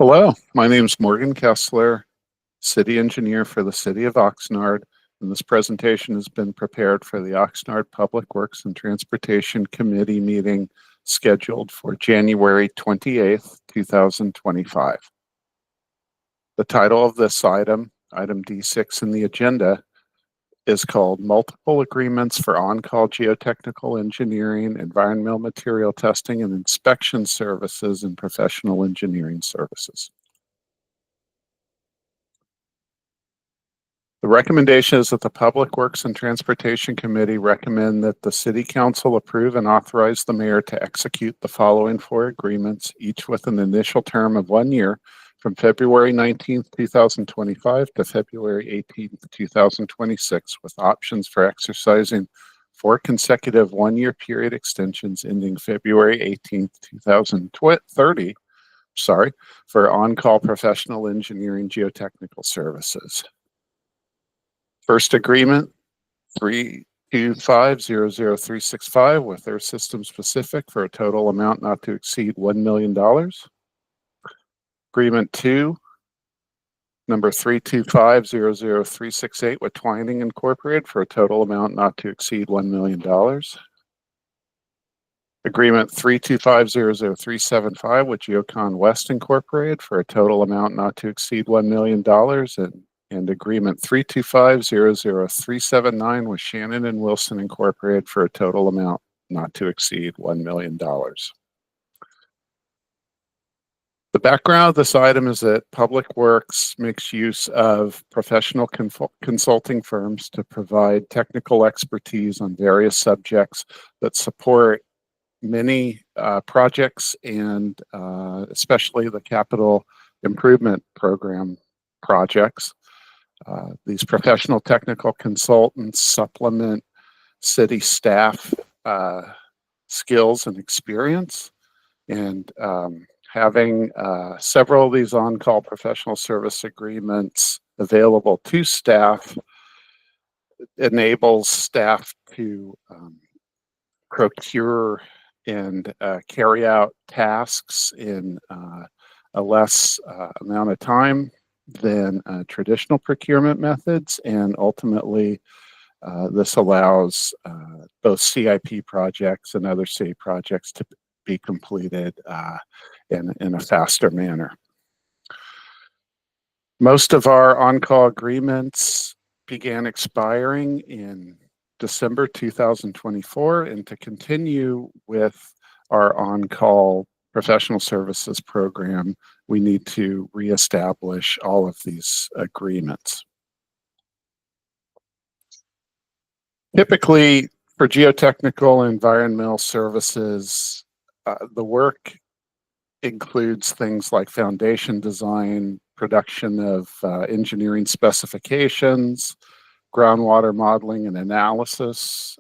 Hello, my name is Morgan Kessler, City Engineer for the City of Oxnard, and this presentation has been prepared for the Oxnard Public Works and Transportation Committee meeting scheduled for January 28th, 2025. The title of this item D6 in the agenda, is called Multiple Agreements for On-Call Geotechnical Engineering, Environmental Material Testing, and Inspection Services and Professional Engineering Services. The recommendation is that the Public Works and Transportation Committee recommend that the City Council approve and authorize the mayor to execute the following four agreements, each with an initial term of 1 year, from February 19th, 2025 to February 18th, 2026, with options for exercising 4 consecutive 1-year period extensions ending February 18th, 2030, for on-call professional engineering geotechnical services. First agreement, 325-00365 with Earth Systems Pacific for a total amount not to exceed $1 million. Agreement 2, number 325-00368 with Twining Incorporated for a total amount not to exceed $1 million. Agreement 325-00375 with Geocon West Incorporated for a total amount not to exceed $1 million. And agreement 325-00379 with Shannon and Wilson Incorporated for a total amount not to exceed $1 million. The background of this item is that Public Works makes use of professional consulting firms to provide technical expertise on various subjects that support many projects and especially the capital improvement program projects. These professional technical consultants supplement city staff skills and experience, and having several of these on-call professional service agreements available to staff enables staff to procure and carry out tasks in a less amount of time than traditional procurement methods, and ultimately this allows both CIP projects and other city projects to be completed in a faster manner. Most of our on-call agreements began expiring in December 2024, and to continue with our on-call professional services program, we need to reestablish all of these agreements. Typically, for geotechnical and environmental services, the work includes things like foundation design, production of engineering specifications, groundwater modeling and analysis,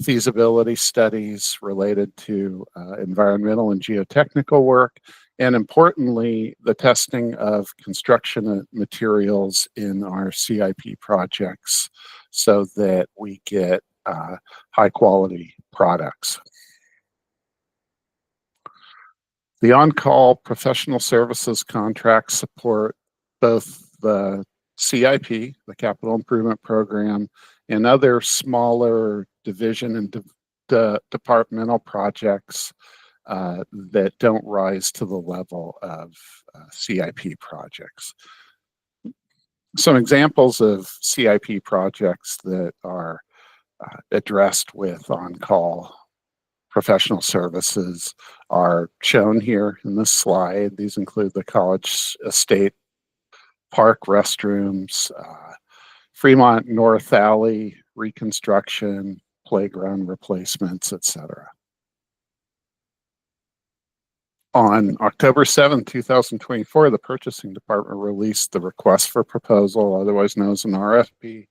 feasibility studies related to environmental and geotechnical work, and importantly, the testing of construction materials in our CIP projects so that we get high quality products. The on-call professional services contracts support both the CIP, the Capital Improvement Program, and other smaller division and departmental projects that don't rise to the level of CIP projects. Some examples of CIP projects that are addressed with on-call professional services are shown here in this slide. These include the College Estate Park restrooms, Fremont North Alley reconstruction, playground replacements, etc. On October 7, 2024, the Purchasing Department released the request for proposal, otherwise known as an RFP,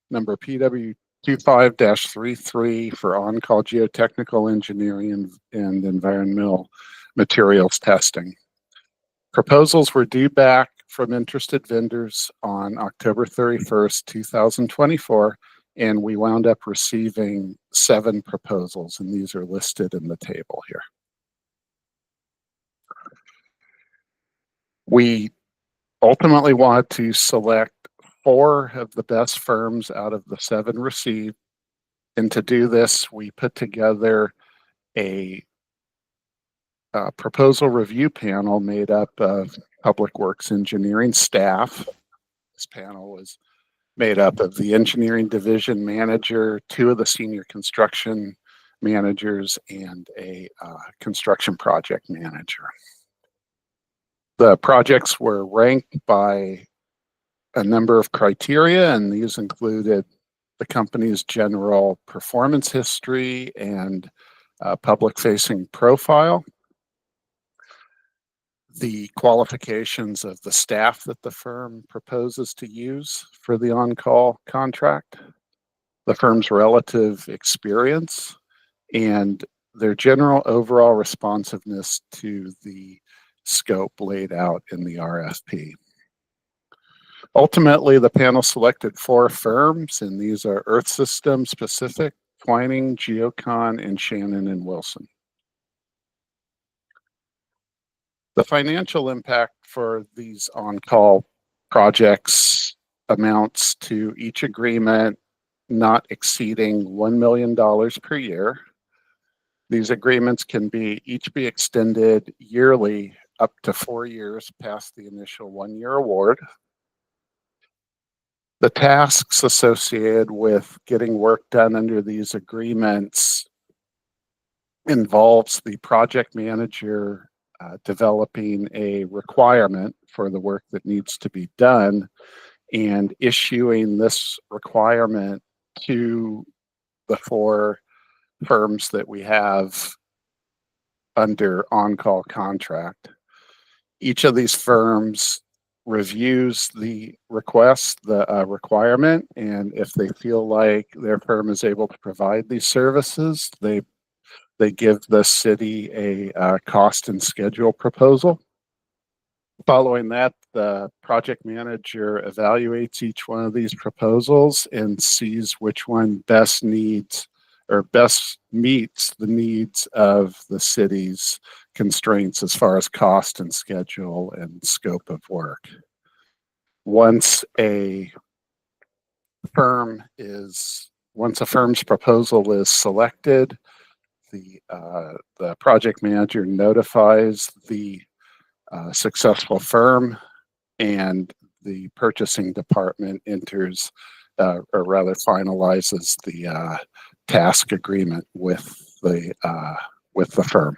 number PW25-33 for on-call geotechnical engineering and environmental materials testing. Proposals were due back from interested vendors on October 31st, 2024, and we wound up receiving 7 proposals, and these are listed in the table here. We ultimately wanted to select 4 of the best firms out of the 7 received. And to do this, we put together a proposal review panel made up of public works engineering staff. This panel was made up of the engineering division manager, 2 of the senior construction managers, and a construction project manager. The projects were ranked by a number of criteria, and these included the company's general performance history and public-facing profile, the qualifications of the staff that the firm proposes to use for the on-call contract, the firm's relative experience, and their general overall responsiveness to the scope laid out in the RFP. Ultimately, the panel selected 4 firms, and these are Earth Systems, Pacific, Twining, Geocon, and Shannon and Wilson. The financial impact for these on-call projects amounts to each agreement not exceeding $1 million per year. These agreements can each be extended yearly up to 4 years past the initial 1-year award. The tasks associated with getting work done under these agreements involves the project manager developing a requirement for the work that needs to be done and issuing this requirement to the 4 firms that we have under on-call contract. Each of these firms reviews the request, the requirement, and if they feel like their firm is able to provide these services, they give the city a cost and schedule proposal. Following that, the project manager evaluates each one of these proposals and sees which one best meets the needs of the city's constraints as far as cost and schedule and scope of work. Once a firm's proposal is selected, the project manager notifies the successful firm, and the purchasing department enters, or rather finalizes the task agreement with the firm.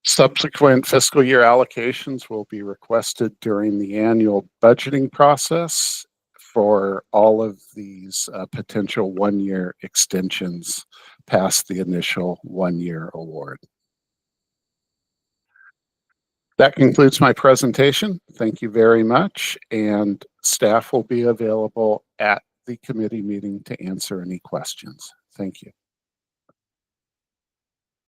Subsequent fiscal year allocations will be requested during the annual budgeting process for all of these potential 1-year extensions past the initial 1-year award. That concludes my presentation. Thank you very much, and staff will be available at the committee meeting to answer any questions. Thank you.